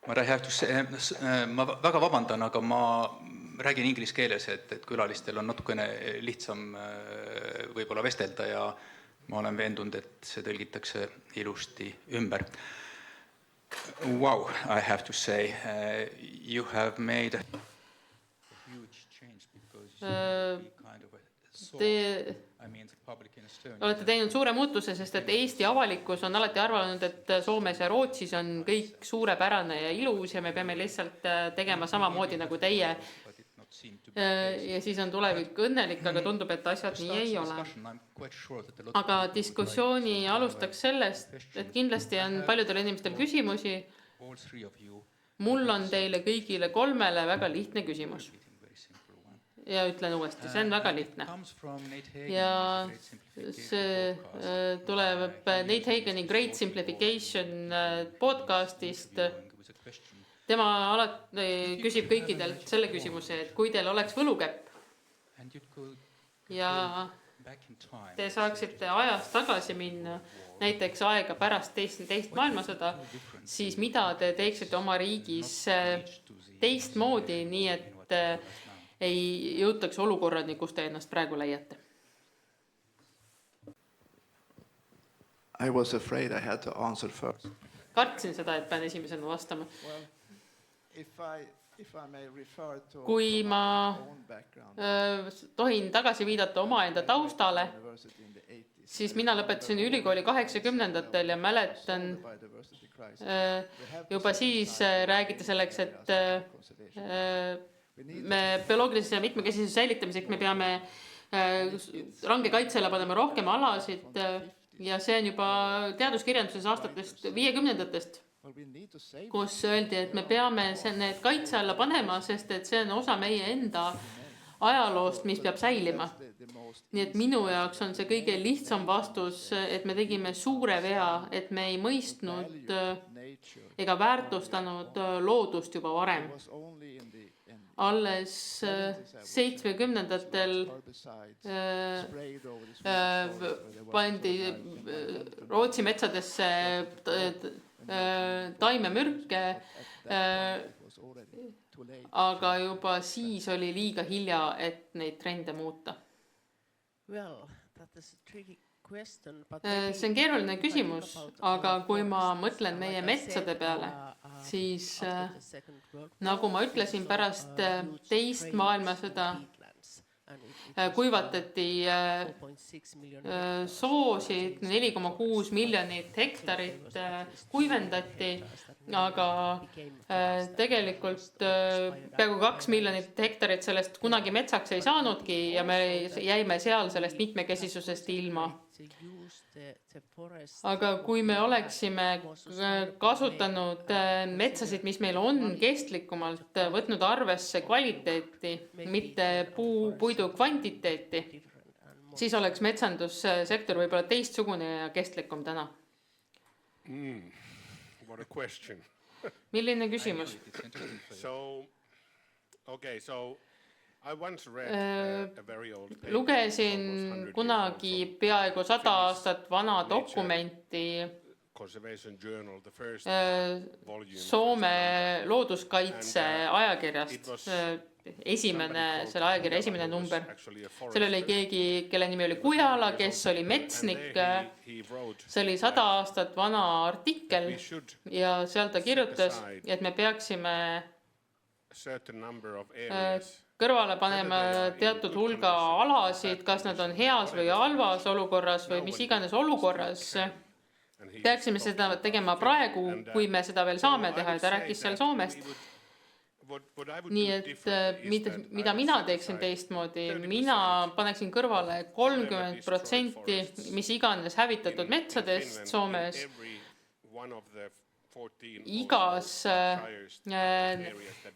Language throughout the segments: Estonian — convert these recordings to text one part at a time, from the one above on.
But I have to say, ma väga vabandan, aga ma räägin inglise keeles, et külalistel on natukene lihtsam võib-olla vestelda ja ma olen veendunud, et see tõlgitakse ilusti ümber. Wow, I have to say, you have made a huge change because you kind of olete teinud suure muutuse, sest et Eesti avalikkus on alati arvanud, et Soomes ja Rootsis on kõik suurepärane ja ilus ja me peame lihtsalt tegema samamoodi nagu teie. Ja siis on tulevik õnnelik, aga tundub, et asjad nii ei ole. Aga diskussiooni alustaks sellest, et kindlasti on paljudel inimestel küsimusi. Mul on teile kõigile kolmele väga lihtne küsimus. Ja ütlen uuesti, see on väga lihtne. Ja see tuleb Nate Hageni Great Simplification podcastist. Tema alati küsib kõikidelt selle küsimuse, et kui teil oleks võlukäpp ja te saaksite ajas tagasi minna, näiteks aega pärast teist maailmasõda, siis mida te teeksite oma riigis teistmoodi, nii et ei jõutaks olukorrani, kus te ennast praegu leiate? I was afraid I had to answer first. Kartsin seda, et pean esimesena vastama. Well, if I may refer to kui ma tohin tagasi viidata omaenda taustale, siis mina lõpetasin ülikooli 80-ndatel ja mäletan juba siis räägiti selleks, et me bioloogilise mitmekesisuse säilitamiseks me peame range kaitsele panema rohkem alasid ja see on juba teaduskirjanduses aastatest 50-ndatest, kus öeldi, et me peame need kaitse alla panema, sest et see on osa meie enda ajaloost, mis peab säilima. Nii et minu jaoks on see kõige lihtsam vastus, et me tegime suure vea, et me ei mõistnud ega väärtustanud loodust juba varem. Alles 70-ndatel pandi Rootsi metsadesse taimemürke, aga juba siis oli liiga hilja, et neid trende muuta. See on keeruline küsimus, aga kui ma mõtlen meie metsade peale, siis nagu ma ütlesin, pärast teist maailmasõda kuivatati soosid, 4,6 miljonit hektarit kuivendati, aga tegelikult peaaegu 2 miljonit hektarit sellest kunagi metsaks ei saanudki ja me jäime seal sellest mitmekesisusest ilma. Aga kui me oleksime kasutanud metsasid, mis meil on kestlikumalt, võtnud arvesse kvaliteeti, mitte puidu kvantiteeti, siis oleks metsandussektor võib-olla teistsugune ja kestlikum täna. What a question. Milline küsimus? I once read a very old paper. Lugesin kunagi peaaegu 100 aastat vana dokumenti Soome looduskaitse ajakirjast. Selle ajakirja esimene number. Seal oli keegi, kelle nimi oli Kujala, kes oli metsnik. See oli 100 aastat vana artikkel ja seal ta kirjutas, et me peaksime kõrvale panema teatud hulga alasid, kas nad on heas või halvas olukorras või mis iganes olukorras. Peaksime seda tegema praegu, kui me seda veel saame teha, ja ta rääkis seal Soomest. Nii et mida mina teeksin teistmoodi, mina paneksin kõrvale 30%, mis iganes hävitatud metsadest Soomes, igas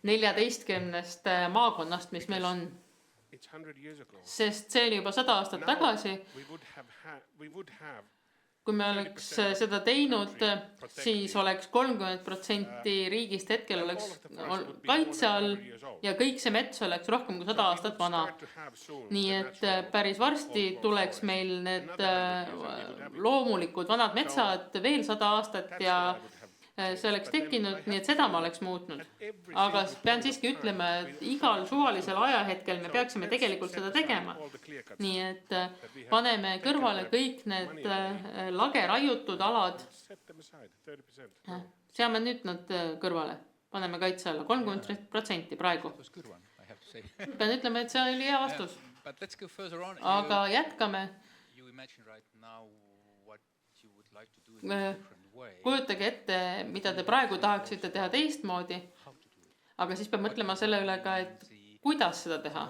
14 maakonnast, mis meil on. Sest see oli juba 100 aastat tagasi. Kui me oleks seda teinud, siis oleks 30% riigist hetkel oleks kaitse all ja kõik see mets oleks rohkem kui 100 aastat vana. Nii et päris varsti tuleks meil need loomulikud vanad metsad veel 100 aastat ja see oleks tekkinud, nii et seda ma oleks muutnud. Aga pean siiski ütlema, et igal suvalisel ajahetkel me peaksime tegelikult seda tegema. Nii et paneme kõrvale kõik need lageraiutud alad. Seame nüüd nad kõrvale. Paneme kaitse alla 30% praegu. Pean ütlema, et see oli hea vastus. Aga jätkame. Kujutage ette, mida te praegu tahaksite teha teistmoodi, aga siis peab mõtlema selle üle ka, et kuidas seda teha.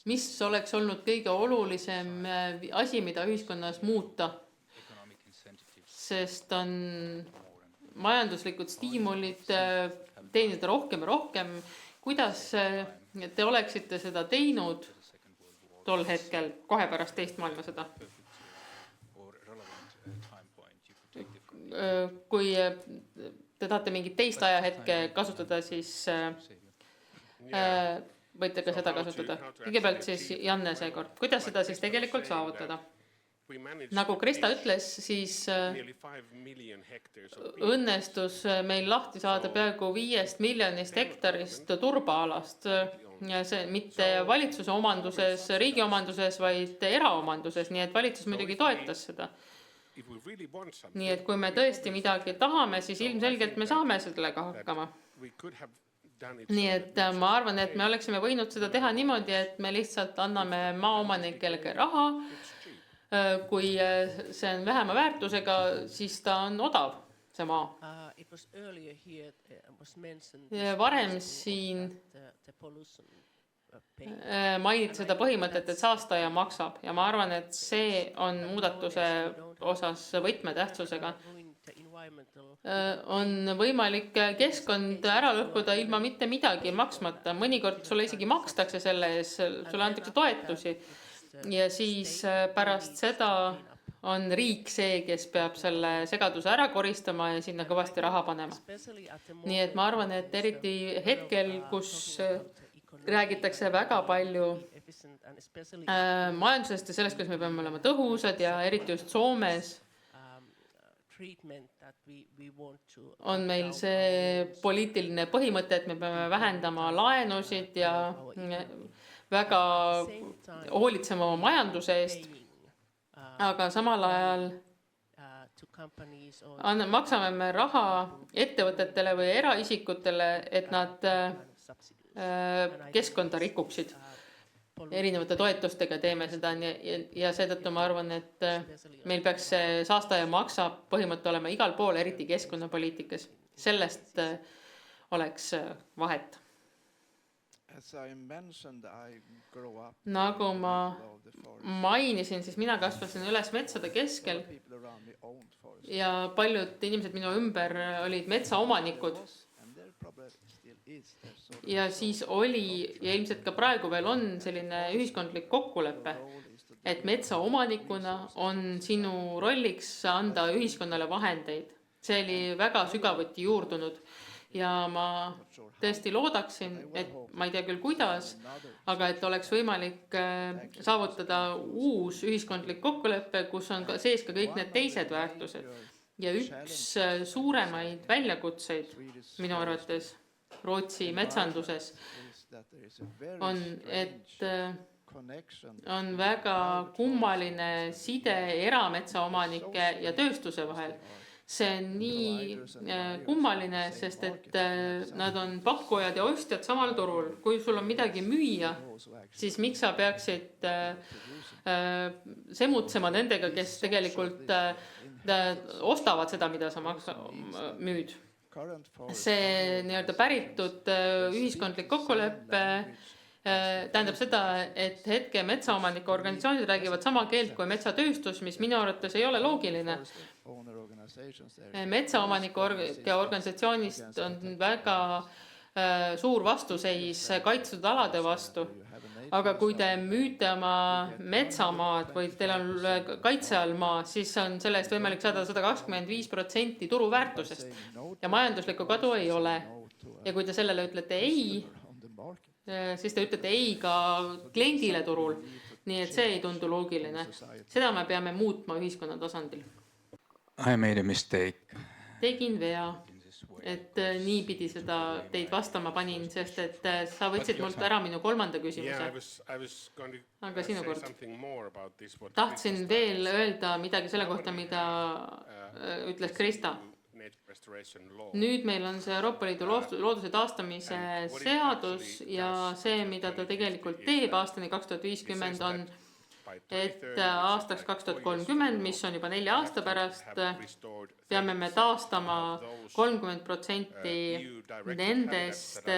Mis oleks olnud kõige olulisem asi, mida ühiskonnas muuta, sest on majanduslikud stiimulid teenida rohkem ja rohkem. Kuidas te oleksite seda teinud tol hetkel, kohe pärast teist maailmasõda? Kui te tahate mingit teist ajahetke kasutada, siis võite ka seda kasutada. Kõigepealt siis Janne seekord. Kuidas seda siis tegelikult saavutada? Nagu Krista ütles, siis õnnestus meil lahti saada peaaegu 5 miljonist hektarist turbaalast. Ja see mitte valitsuse omanduses, riigi omanduses, vaid eraomanduses, nii et valitsus muidugi toetas seda. Nii et kui me tõesti midagi tahame, siis ilmselgelt me saame sellega hakkama. Nii et ma arvan, et me oleksime võinud seda teha niimoodi, et me lihtsalt anname maaomanikele raha. Kui see on vähema väärtusega, siis ta on odav, see maa. Varem siin mainiti seda põhimõtet, et saastaja maksab ja ma arvan, et see on muudatuse osas võtmetähtsusega. On võimalik keskkond ära lõhkuda ilma mitte midagi maksmata. Mõnikord sulle isegi makstakse selle ees, sulle antakse toetusi ja siis pärast seda on riik see, kes peab selle segaduse ära koristama ja sinna kõvasti raha panema. Nii et ma arvan, et eriti hetkel, kus räägitakse väga palju majandusest ja sellest, kuidas me peame olema tõhusad ja eriti just Soomes on meil see poliitiline põhimõte, et me peame vähendama laenusid ja väga hoolitsema oma majanduse eest, aga samal ajal maksame me raha ettevõtetele või eraisikutele, et nad keskkonda rikuksid. Erinevate toetustega teeme seda ja seetõttu ma arvan, et meil peaks see saastaja maksab põhimõte olema igal pool, eriti keskkonnapoliitikas. Sellest oleks vahet. Nagu ma mainisin, siis mina kasvasin üles metsade keskel ja paljud inimesed minu ümber olid metsaomanikud. Ja siis oli ja ilmselt ka praegu veel on selline ühiskondlik kokkulepe, et metsaomanikuna on sinu rolliks anda ühiskonnale vahendeid. See oli väga sügavuti juurdunud ja ma tõesti loodaksin, et ma ei tea küll kuidas, aga et oleks võimalik saavutada uus ühiskondlik kokkulepe, kus on sees ka kõik need teised väärtused. Ja üks suuremaid väljakutseid minu arvates Rootsi metsanduses on, et on väga kummaline side erametsaomanike ja tööstuse vahel. See on nii kummaline, sest et nad on pakkujad ja ostjad samal turul. Kui sul on midagi müüa, siis miks sa peaksid semutsema nendega, kes tegelikult ostavad seda, mida sa müüd. See nii-öelda päritud ühiskondlik kokkulepe tähendab seda, et hetke metsaomanike organisatsioonid räägivad sama keelt kui metsatööstus, mis minu arvates ei ole loogiline. Metsaomanike organisatsioonist on väga suur vastuseis kaitstud alade vastu. Aga kui te müüte oma metsamaad või teil on kaitse all maa, siis on selle eest võimalik saada 125% turuväärtusest ja majanduslikku kadu ei ole. Ja kui te sellele ütlete ei, siis te ütlete ei ka kliendile turul. Nii et see ei tundu loogiline. Seda me peame muutma ühiskonna tasandil. I made a mistake. tegin vea, et niipidi seda teid vastama panin, sest et sa võtsid mult ära minu kolmanda Yeah, küsimuse. I was going to Aga sinu say kord. something more about this. What Tahtsin veel öelda midagi selle kohta, mida ütles Krista. nature restoration law. Nüüd meil on see Euroopa Liidu looduse taastamise seadus ja see, mida ta tegelikult teeb aastani 2050 on, et aastaks 2030, mis on juba 4 aasta pärast, peame me taastama 30% nendest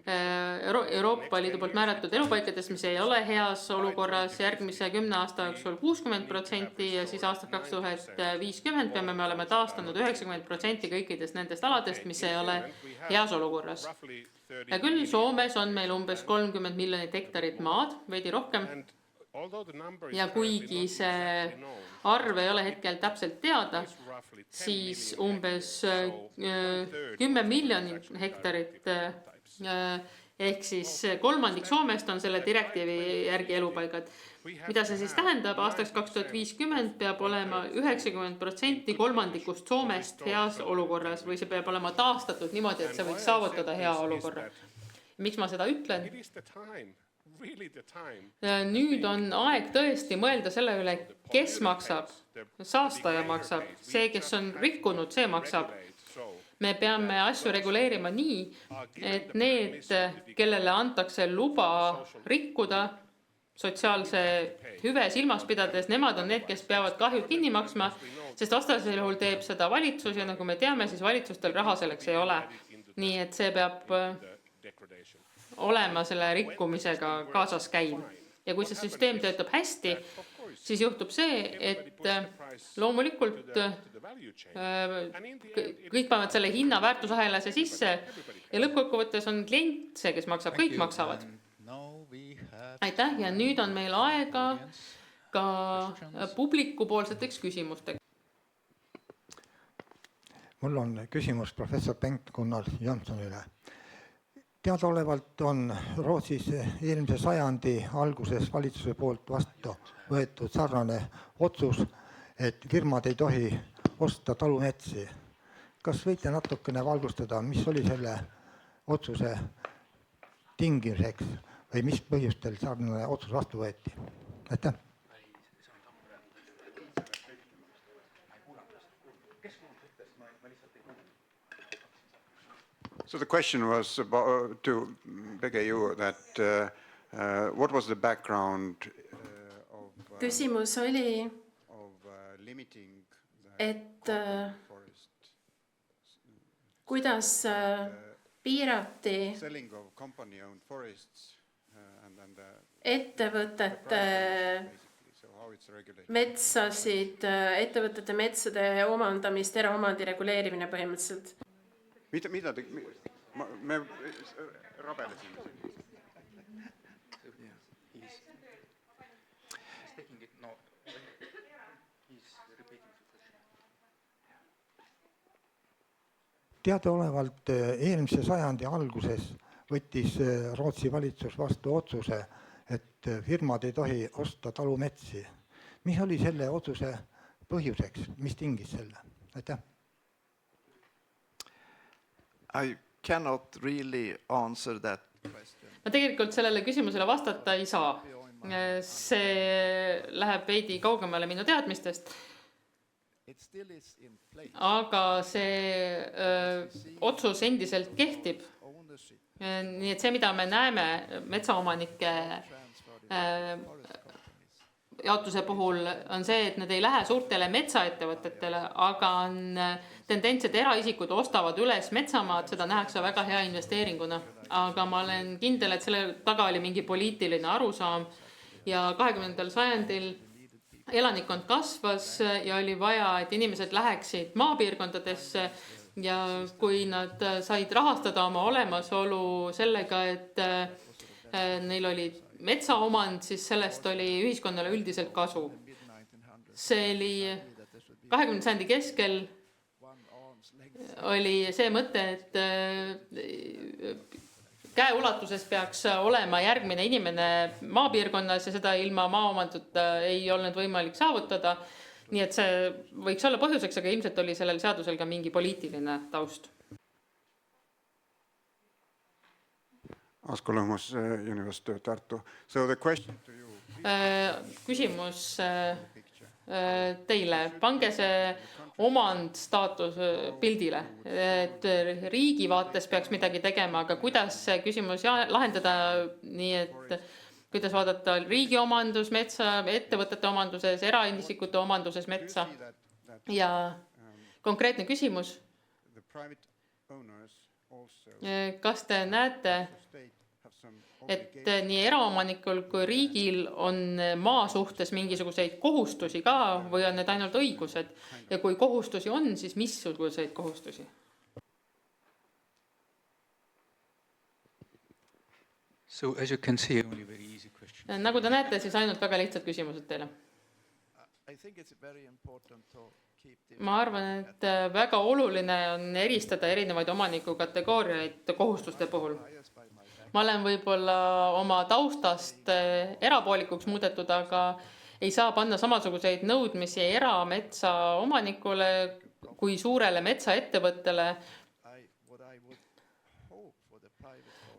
Euroopa Liidu poolt määratud elupaikadest, mis ei ole heas olukorras, järgmise 10 aasta jooksul 60% ja siis aastaks 2050 peame me olema taastanud 90% kõikidest nendest aladest, mis ei ole heas olukorras. Ja küll Soomes on meil umbes 30 miljonit hektarit maad, veidi rohkem. Ja kuigi see arv ei ole hetkel täpselt teada, siis umbes 10 miljonit hektarit ehk siis kolmandik Soomest on selle direktiivi järgi elupaigad. Mida see siis tähendab? Aastaks 2050 peab olema 90% kolmandikust Soomest heas olukorras või see peab olema taastatud niimoodi, et see võiks saavutada hea olukorra. Miks ma seda ütlen? Nüüd on aeg tõesti mõelda selle üle, kes maksab. Saastaja maksab. See, kes on rikkunud, see maksab. Me peame asju reguleerima nii, et need, kellele antakse luba rikkuda sotsiaalse hüve silmas pidades, nemad on need, kes peavad kahjud kinni maksma, sest vastasel juhul teeb seda valitsus ja nagu me teame, siis valitsustel raha selleks ei ole. Nii et see peab olema selle rikkumisega kaasas käiv. Ja kui see süsteem töötab hästi, siis juhtub see, et loomulikult kõik panevad selle hinna väärtusahelasse sisse ja lõppkokkuvõttes on klient see, kes maksab, kõik maksavad. Aitäh ja nüüd on meil aega ka publikupoolseteks küsimusteks. Mul on küsimus professor Bengt-Gunnar Janssonile. Teadaolevalt on Rootsis eelmise sajandi alguses valitsuse poolt vastu võetud sarnane otsus, et firmad ei tohi osta talumetsi. Kas võite natukene valgustada, mis oli selle otsuse tingimuseks või mis põhjustel sarnane otsus vastu võeti? Aitäh! So the question was about, to PGU that what was the background of Küsimus oli, limiting et kuidas piirati selling of company-owned forests and then the ettevõtete so how it's regulated. metsasid, ettevõtete metsade omandamist, eraomandi reguleerimine põhimõtteliselt. Mida te, me rabelesime. Teadaolevalt eelmise sajandi alguses võttis Rootsi valitsus vastu otsuse, et firmad ei tohi osta talumetsi. Mis oli selle otsuse põhjuseks? Mis tingis selle? Aitäh! I cannot really answer that question. Ma tegelikult sellele küsimusele vastata ei saa. See läheb veidi kaugemale minu teadmistest. It still is in place. Aga see otsus endiselt kehtib. Ownership, Nii et see, mida me näeme metsaomanike jaotuse puhul, on see, et nad ei lähe suurtele metsaettevõtetele, aga on tendents, et eraisikud ostavad üles metsamaad, seda nähakse väga hea investeeringuna. Aga ma olen kindel, et selle taga oli mingi poliitiline arusaam ja 20. sajandil elanikkond kasvas ja oli vaja, et inimesed läheksid maapiirkondadesse ja kui nad said rahastada oma olemasolu sellega, et neil oli metsaomand, siis sellest oli ühiskonnale üldiselt kasu. See oli 20. sajandi keskel oli see mõte, et käeulatuses peaks olema järgmine inimene maapiirkonnas ja seda ilma maaomanduta ei olnud võimalik saavutada. nii et see võiks olla põhjuseks, aga ilmselt oli sellel seadusel ka mingi poliitiline taust. Asko Lõhmus, University of Tartu. So the question to you. Küsimus teile. Pange see omand staatus pildile. Et riigi vaates peaks midagi tegema, aga kuidas see küsimus lahendada nii, et kuidas vaadata riigi omandus metsa, ettevõtete omanduses, eraisikute omanduses metsa. Ja konkreetne küsimus. Kas te näete, et nii eraomanikul kui riigil on maa suhtes mingisuguseid kohustusi ka või on need ainult õigused? Ja kui kohustusi on, siis missuguseid kohustusi? So as you can see, only very easy question. Nagu te näete, siis ainult väga lihtsad küsimused teile. Ma arvan, et väga oluline on eristada erinevaid omaniku kategooriaid kohustuste puhul. Ma olen võib-olla oma taustast erapoolikuks muudetud, aga ei saa panna samasuguseid nõudmisi erametsa omanikule kui suurele metsaettevõttele.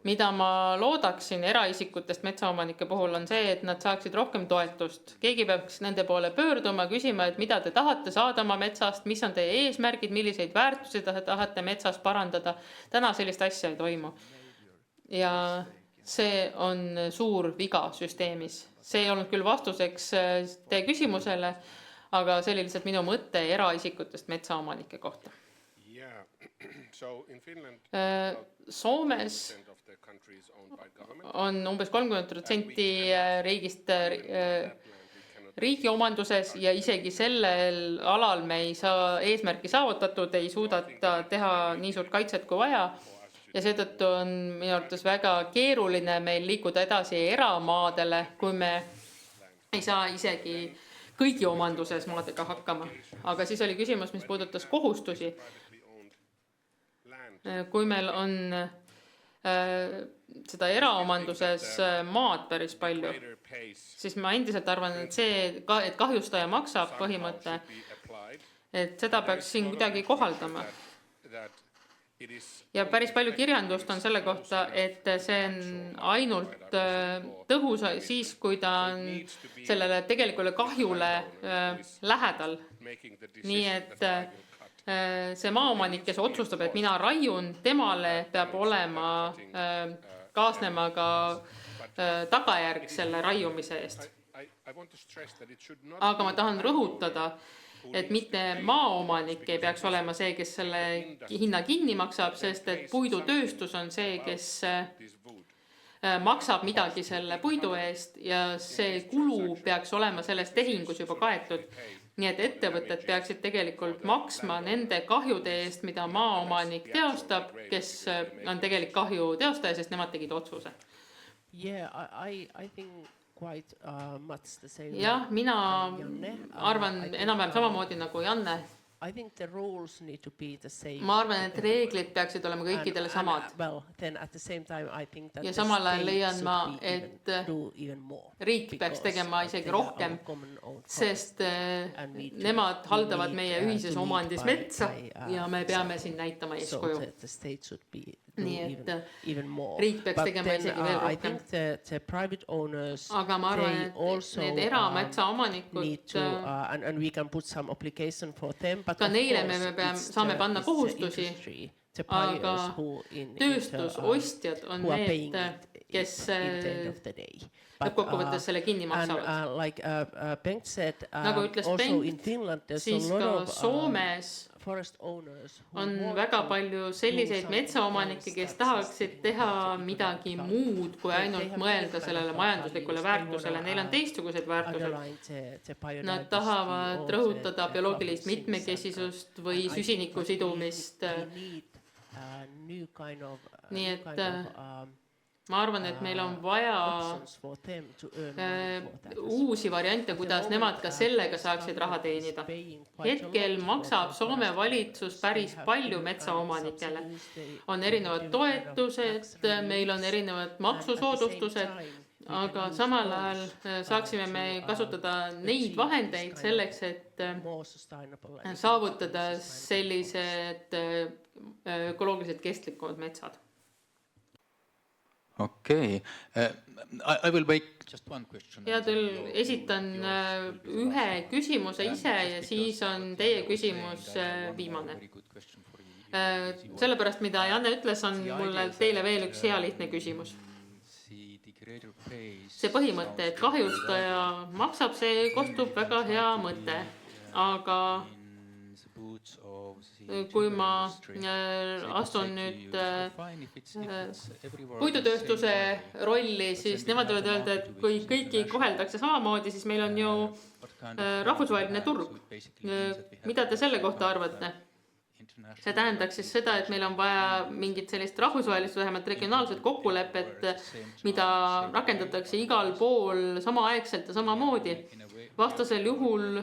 Mida ma loodaksin eraisikutest metsaomanike puhul on see, et nad saaksid rohkem toetust. Keegi peaks nende poole pöörduma, küsima, et mida te tahate saada oma metsast, mis on teie eesmärgid, milliseid väärtusi te tahate metsast parandada. Täna sellist asja ei toimu. Ja see on suur viga süsteemis. See ei olnud küll vastuseks teie küsimusele, aga see oli lihtsalt minu mõte eraisikutest metsaomanike kohta. Yeah. So in Finland, Soomes on umbes 30% riigist riigi omanduses ja isegi sellel alal me ei saa eesmärki saavutatud, ei suudata teha nii suurt kaitset kui vaja. Ja seetõttu on minu arvates väga keeruline meil liikuda edasi eramaadele, kui me ei saa isegi kõigi omanduses maadega hakkama. Aga siis oli küsimus, mis puudutas kohustusi. Kui meil on seda eraomanduses maad päris palju, siis ma endiselt arvan, et see, et kahjustaja maksab põhimõte, et seda peaks siin kuidagi kohaldama. Ja päris palju kirjandust on selle kohta, et see on ainult tõhus siis, kui ta on sellele tegelikule kahjule lähedal. Nii et see maaomanik, kes otsustab, et mina raiun, temale peab olema kaasnema ka tagajärg selle raiumise eest. Aga ma tahan rõhutada, et mitte maaomanik ei peaks olema see, kes selle hinna kinni maksab, sest et puidutööstus on see, kes maksab midagi selle puidu eest ja see kulu peaks olema selles tehingus juba kaetud. Nii et ettevõtted peaksid tegelikult maksma nende kahjude eest, mida maaomanik teostab, kes on tegelik kahju teostaja, sest nemad tegid otsuse. Jah, mina arvan enam-vähem samamoodi nagu Janne. Ma arvan, et reeglid peaksid olema kõikidele samad. Ja samal ajal leian ma, et riik peaks tegema isegi rohkem, sest nemad haldavad meie ühises omandis metsa ja me peame siin näitama eeskuju. Nii et riik peaks tegema isegi veel rohkem. Aga ma arvan, et need erametsa omanikud, ka neile me saame panna kohustusi, aga tööstusostjad on need, kes lõppkokkuvõttes selle kinni maksavad. Nagu ütles Bengt, siis ka Soomes on väga palju selliseid metsaomanikke, kes tahaksid teha midagi muud, kui ainult mõelda sellele majanduslikule väärtusele. Neil on teistsugused väärtused. Nad tahavad rõhutada bioloogilist mitmekesisust või süsiniku sidumist. Nii et ma arvan, et meil on vaja uusi variante, kuidas nemad ka sellega saaksid raha teenida. Hetkel maksab Soome valitsus päris palju metsaomanikele. On erinevad toetused, meil on erinevad maksusoodustused aga samal ajal saaksime me kasutada neid vahendeid selleks, et saavutada sellised ökoloogiliselt kestlikumad metsad. Okei. I will make just one question. Ja esitan ühe küsimuse ise ja siis on teie küsimus viimane. Sellepärast, mida Janne ütles, on mulle teile veel üks hea lihtne küsimus. See põhimõte, et kahjustaja maksab, see kostub väga hea mõte, aga kui ma astun nüüd puidutööstuse rolli, siis nemad võivad öelda, et kui kõiki koheldakse samamoodi, siis meil on ju rahvusvaheline turg. Mida te selle kohta arvate? See tähendaks siis seda, et meil on vaja mingit sellist rahvusvahelist, vähemalt regionaalset kokkulepet, mida rakendatakse igal pool samaaegselt ja samamoodi. Vastasel juhul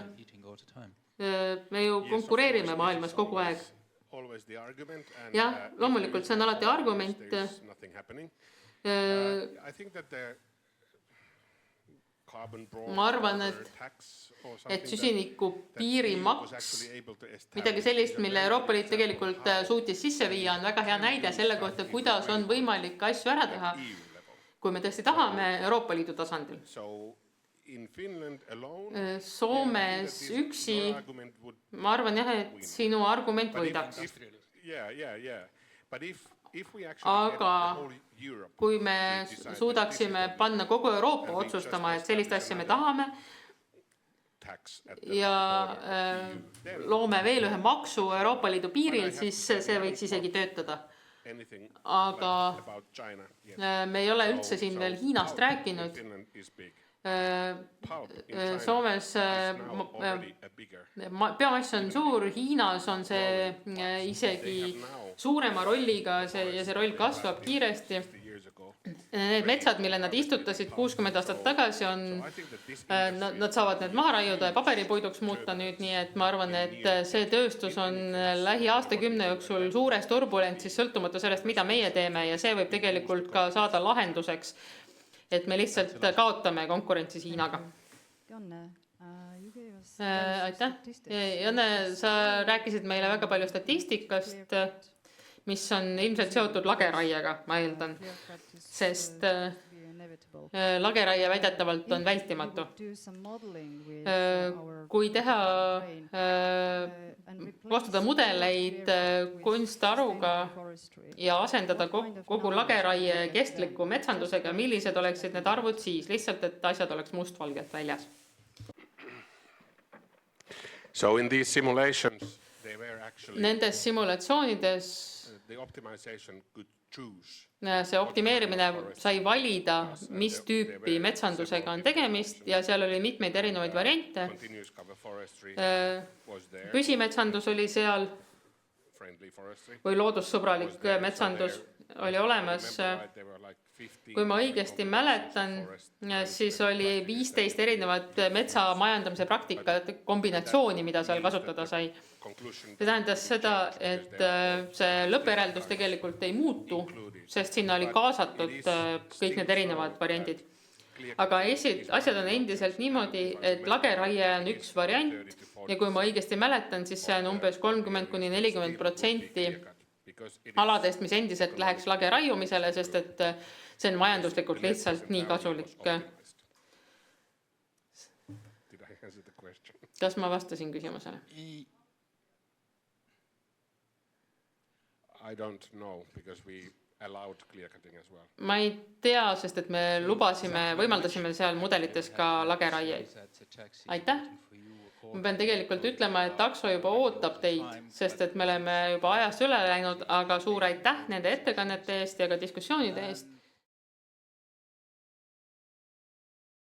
me ju konkureerime maailmas kogu aeg. Jah, loomulikult see on alati argument. Ma arvan, et süsiniku piirimaks, midagi sellist, mille Euroopa Liit tegelikult suutis sisse viia, on väga hea näide selle kohta, kuidas on võimalik asju ära teha, kui me tõesti tahame Euroopa Liidu tasandil. Soomes üksi, ma arvan jah, et sinu argument võidaks. Aga kui me suudaksime panna kogu Euroopa otsustama, et sellist asja me tahame ja loome veel ühe maksu Euroopa Liidu piiril, siis see võiks isegi töötada. Aga me ei ole üldse siin veel Hiinast rääkinud. Soomes biomass on suur, Hiinas on see isegi suurema rolliga ja see roll kasvab kiiresti. Need metsad, mille nad istutasid 60 aastat tagasi, nad saavad need maha raiuda ja paberipuiduks muuta nüüd, nii et ma arvan, et see tööstus on lähi aastakümne jooksul suures turbulentsis sõltumata sellest, mida meie teeme ja see võib tegelikult ka saada lahenduseks, et me lihtsalt kaotame konkurentsis Hiinaga. Aitäh. Janne, sa rääkisid meile väga palju statistikast, mis on ilmselt seotud lageraiega, ma eeldan, sest lageraie väidetavalt on vältimatu. Kui teha, koostada mudeleid kunstaruga ja asendada kogu lageraie kestliku metsandusega, millised oleksid need arvud siis, lihtsalt, et asjad oleks mustvalgelt väljas? So in these simulations, they were actually Nendes simulatsioonides see optimeerimine sai valida, mis tüüpi metsandusega on tegemist ja seal oli mitmeid erinevaid variante. Püsimetsandus oli seal või loodussõbralik metsandus oli olemas. Kui ma õigesti mäletan, siis oli 15 erinevat metsa majandamise praktikat kombinatsiooni, mida seal kasutada sai. See tähendas seda, et see lõppjäreldus tegelikult ei muutu, sest sinna oli kaasatud kõik need erinevad variandid. Aga asjad on endiselt niimoodi, et lageraie on üks variant ja kui ma õigesti mäletan, siis see on umbes 30–40% aladest, mis endiselt läheks lageraiumisele, sest et see on majanduslikult lihtsalt nii kasulik. Kas ma vastasin küsimusele? I don't know, because we allowed clear cutting as well. Ma ei tea, sest et me võimaldasime seal mudelites ka lageraieid. Aitäh! Ma pean tegelikult ütlema, et takso juba ootab teid, sest et me oleme juba ajast üle läinud, aga suur aitäh nende ettekannete eest ja ka diskussioonide eest.